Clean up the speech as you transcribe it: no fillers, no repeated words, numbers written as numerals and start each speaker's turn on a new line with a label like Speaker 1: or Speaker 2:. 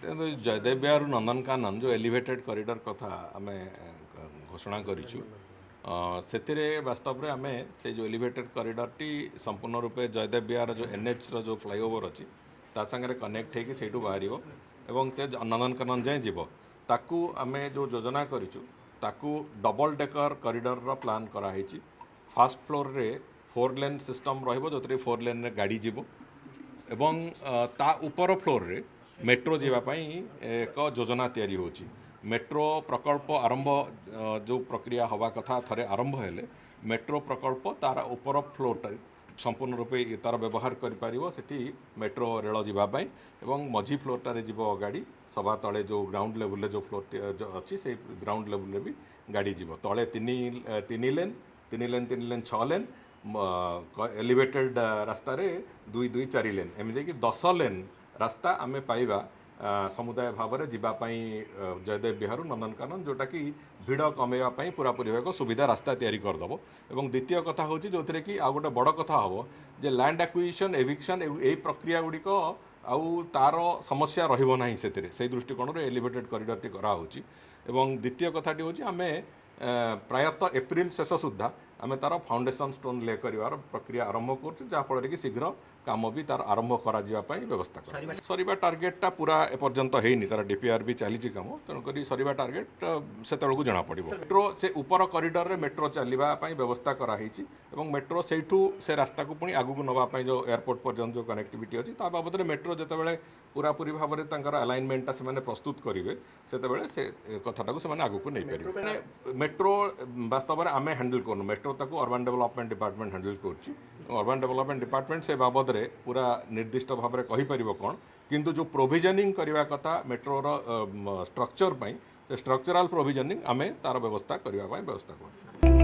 Speaker 1: जयदेव बिहार नंदनकानन जो elevated corridor कथा आम घोषणा करूँ से वास्तव में आम से जो एलिवेटेड कॉरिडोर टी संपूर्ण रूपे जयदेव बिहार जो एनएच रो जो फ्लाईओवर अच्छी तांगे कनेक्ट होगी से बाहर एवं से नंदनकानन जाए जीव ताकू आम जो योजना करूँ डबल डेकर कॉरिडोर रो प्लान कराई फास्ट फ्लोर रे 4 लेन सिस्टम रो 4 लेन रे गाड़ी जीव एवं ता ऊपर फ्लोर रे मेट्रो जीवाई एक योजना तैयारी होची मेट्रो प्रकल्प आरंभ जो प्रक्रिया हवा कथा थरे आरंभ हेले मेट्रो प्रकल्प तार ऊपर फ्लोर संपूर्ण रूपे तार व्यवहार करी मेट्रो रेल जीवाई एवं मझी फ्लोरटारे जीव गाड़ी सभा तले जो ग्राउंड लेवल जो फ्लोर अच्छी से ग्राउंड लेवल भी गाड़ी जीव तले तीन लेन 6 लेन एलिवेटेड रास्ता रे 2-4 लेन एमती कि 10 लेन रास्ता आमे पाइबा समुदाय भाव में जीवाई जयदेव बिहार नंदनकानन जोटा कि भिड़ कमेवाई पूरापूरी एक सुविधा रास्ता तैयारी करदेव और द्वितीय कथा हूँ जो कि आउ गोटे बड़ कथा हम जे लैंड एक्विजिशन एविक्शन यही प्रक्रिया गुड़िक आउ तार समस्या रही से दृष्टिकोण एलिवेटेड कॉरिडोर टी कराऊँगी एवं द्वितीय कथाटी हूँ आम प्रायतः एप्रिल शेष सुधा आम तार फाउंडेशन स्टोन ले कर प्रक्रिया आरंभ करफल कि शीघ्र काम भी तार आरंभ कर व्यवस्था कर सरीबा टार्गेटा पूरा एपर्यंत होनी तार डीपीआर भी चली काम तेणुक सरीबा टार्गेट से जना पड़ो मेट्रो से ऊपर कॉरिडोर रे मेट्रो चलवाई व्यवस्था कराई मेट्रो से रास्ता को पुणी आगू नापी जो एयरपोर्ट पर्यंत जो कनेक्टिविटी अच्छी बाबद मेट्रो जिते पूरापूरी भाव में अलाइनमेंटा से प्रस्तुत करेंगे से कथाटा से आगू को नहीं पारे मेट्रो वास्तव में आम हैंडल करूँ मेट्रो ताको अर्बन डेवलपमेंट डिपार्टमेंट हैंडल करबन डेवलपमेंट डिपार्टमेंट से बाबद रे पूरा निर्दिष्ट भाव में कहीपर कौन किंतु जो प्रोविजनिंग करने कथा मेट्रोर स्ट्रक्चर से स्ट्रक्चरल प्रोविजनिंग आम तार व्यवस्था करने व्यवस्था कर।